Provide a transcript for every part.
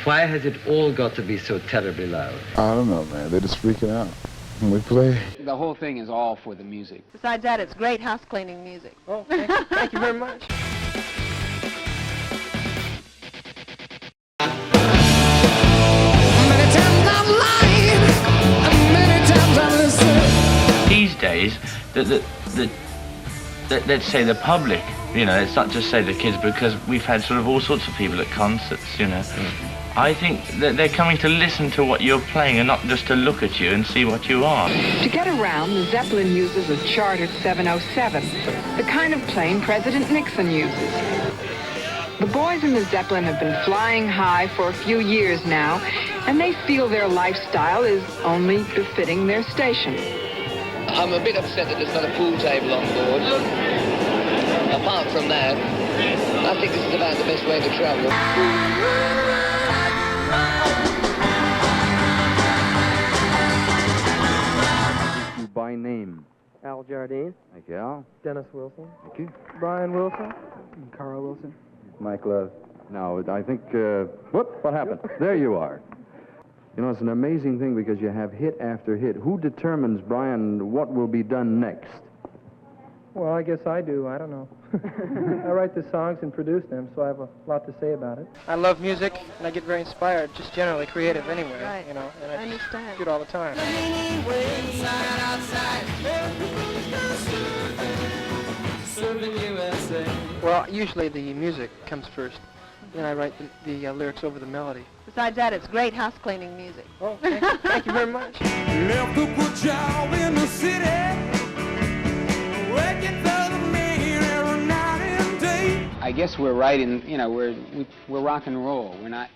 Why has it all got to be so terribly loud? I don't know, man. They're just freaking out when we play. The whole thing is all for the music. Besides that, it's great house cleaning music. Oh, thank you very much. These days, let's say the public, you know, it's not just say the kids, because we've had sort of all sorts of people at concerts, you know. I think that they're coming to listen to what you're playing and not just to look at you and see what you are. To get around, the Zeppelin uses a chartered 707, the kind of plane President Nixon uses. The boys in the Zeppelin have been flying high for a few years now, and they feel their lifestyle is only befitting their station. I'm a bit upset that there's not a pool table on board. Apart from that, I think this is about the best way to travel. By name. Al Jardine. Thank you, Al. Dennis Wilson. Thank you. Brian Wilson. And Carl Wilson. Mike Love. Now, I think, what happened? There you are. You know, it's an amazing thing because you have hit after hit. Who determines, Brian, what will be done next? Well, I guess I do. I don't know. I write the songs and produce them, so I have a lot to say about it. I love music, and I get very inspired, just generally creative anyway. Right. You know, and I understand. do it all the time. Well, usually the music comes first. Then I write the lyrics over the melody. Besides that, it's great house cleaning music. Oh, thank you very much. Left a good job in the city, working for the mayor every night and day. I guess we're writing, you know, we're rock and roll. We're not,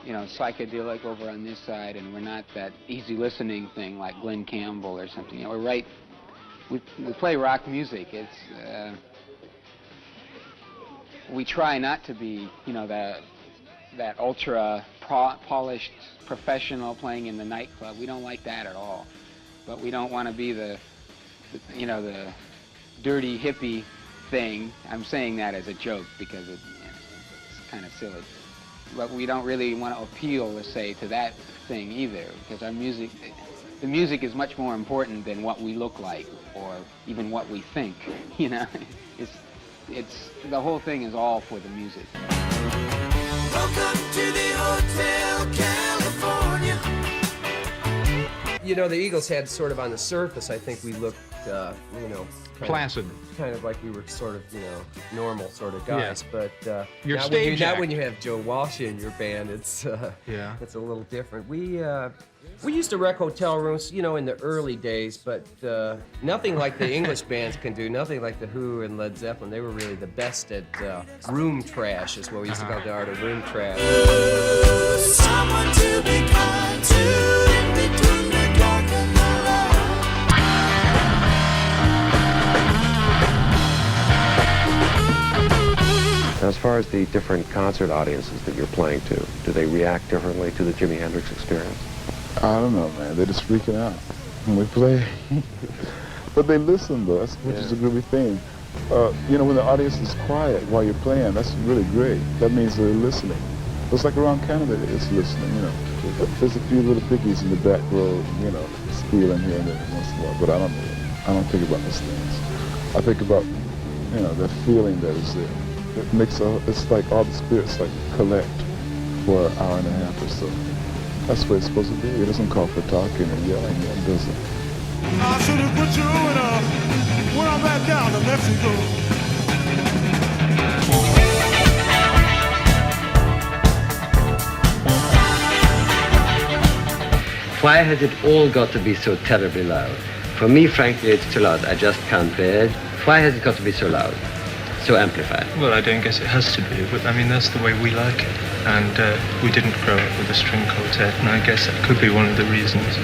you know, psychedelic over on this side, and we're not that easy listening thing like Glenn Campbell or something. You know, we play rock music. It's we try not to be, you know, that ultra polished professional playing in the nightclub. We don't like that at all. But we don't want to be the you know, the dirty hippie thing. I'm saying that as a joke because it's kind of silly. But we don't really want to appeal, let's say, to that thing either, because our music, the music is much more important than what we look like or even what we think. You know, it's the whole thing is all for the music. Welcome to the Hotel California. You know, the Eagles had sort of on the surface, I think we looked, you know, placid. Kind of like we were sort of, you know, normal sort of guys. Yeah. But your stage not when you have Joe Walsh in your band, it's it's a little different. We used to wreck hotel rooms, you know, in the early days, but nothing like the English bands can do. Nothing like the Who and Led Zeppelin. They were really the best at room trash, is what we used to call the art of room trash. Someone to be kind to in between the dark and the light. As far as the different concert audiences that you're playing to, do they react differently to the Jimi Hendrix experience? I don't know, man. They're just freaking out when we play. But they listen to us, which is a really thing. You know, when the audience is quiet while you're playing, that's really great. That means they're listening. It's like around Canada, it's listening, you know. There's a few little piggies in the back row, you know, squealing here and there once in a while, but I don't think about those things. I think about, you know, that feeling that is there. It makes it's like all the spirits like collect for an hour and a half or so. That's what it's supposed to be. It doesn't call for talking and yelling, does it? I should have put you in when I'm back down to Mexico. Why has it all got to be so terribly loud? For me, frankly, it's too loud. I just can't bear it. Why has it got to be so loud? So amplified? Well, I don't guess it has to be, but I mean, that's the way we like it. And we didn't grow up with a string quartet, and I guess that could be one of the reasons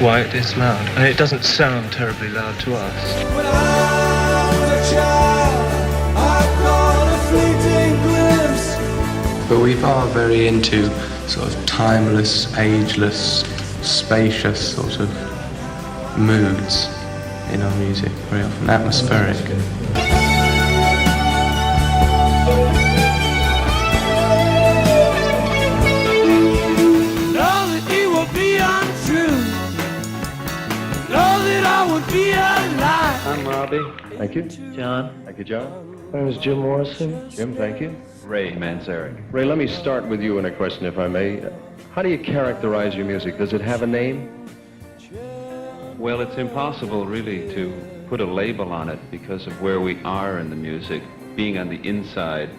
why it is loud. And it doesn't sound terribly loud to us. When I was a child, I caught a fleeting glimpse. But we are very into sort of timeless, ageless, spacious sort of moods in our music, very often atmospheric. Bobby. Thank you. John. Thank you, John. My name is Jim Morrison. Jim, thank you. Ray Manzarek. Ray, let me start with you in a question, if I may. How do you characterize your music? Does it have a name? Well, it's impossible, really, to put a label on it because of where we are in the music. Being on the inside,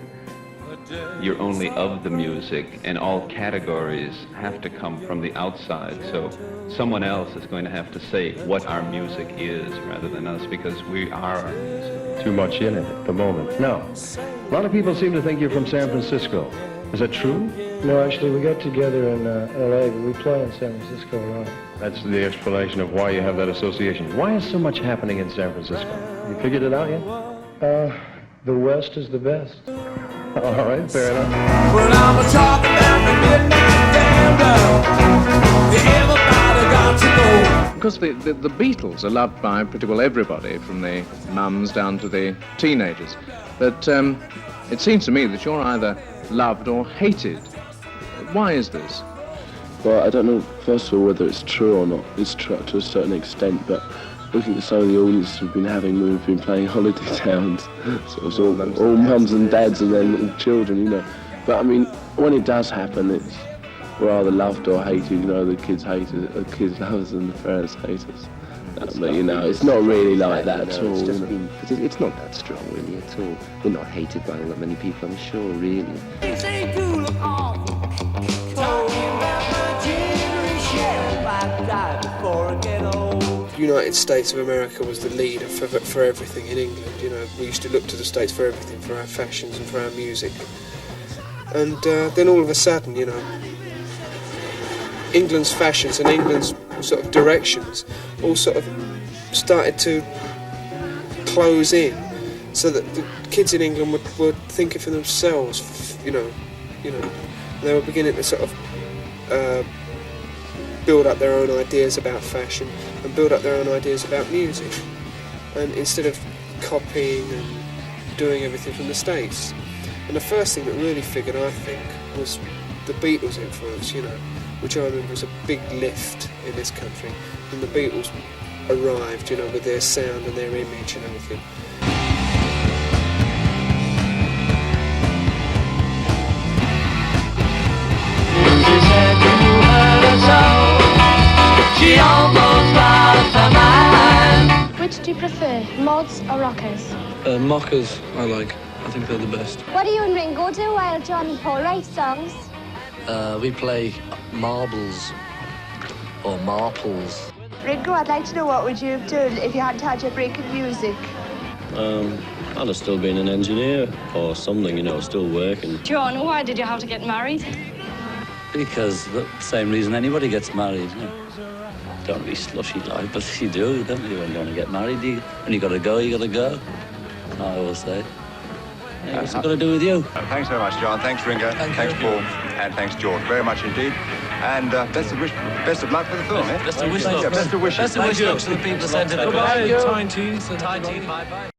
you're only of the music, and all categories have to come from the outside. So someone else is going to have to say what our music is rather than us, because we are our music. Too much in it at the moment. Now, a lot of people seem to think you're from San Francisco. Is that true? No, actually, we got together in L.A., but we play in San Francisco a lot. That's the explanation of why you have that association. Why is so much happening in San Francisco? You figured it out yet? The West is the best. All right, fair enough. Well, I'm talking about the midnight band. Everybody got to go. Because the Beatles are loved by pretty well everybody, from the mums down to the teenagers. But it seems to me that you're either loved or hated. Why is this? Well, I don't know, first of all, whether it's true or not. It's true to a certain extent, but looking at some of the audiences we've been having when we've been playing holiday towns, sort of all mums and dads and their little children, you know. But I mean, when it does happen, it's rather loved or hated, you know, the kids hate it, the kids love us and the parents hate us. But you know, it's not really like that at all. It's not that strong really at all. We're not hated by all that many people, I'm sure, really. The United States of America was the leader for everything in England. You know, we used to look to the States for everything, for our fashions and for our music. And then all of a sudden, you know, England's fashions and England's sort of directions all sort of started to close in, so that the kids in England were thinking for themselves, you know, they were beginning to sort of build up their own ideas about fashion and build up their own ideas about music, and instead of copying and doing everything from the States. And the first thing that really figured, I think, was the Beatles' influence, you know, which I remember was a big lift in this country. And the Beatles arrived, you know, with their sound and their image and everything. She almost lost her mind. Which do you prefer, mods or rockers? Mockers, I like. I think they're the best. What do you and Ringo do while John and Paul write songs? We play marbles or marples. Ringo, I'd like to know what would you have done if you hadn't had your break in music? I'd have still been an engineer or something, you know, still working. John, why did you have to get married? Because the same reason anybody gets married. You know. Don't be slushy like, but you do, don't you? When you want to get married, when you got to go, you got to go. I always say. Yeah, what's it got to do with you? Thanks very much, John. Thanks, Ringo. Thanks, Paul. And thanks, George. Very much indeed. And best of luck for the film, eh? Best of wishes. Yeah, best of wishes. Best of wishes to the people sent in. Goodbye, Tiny teeth. Bye-bye.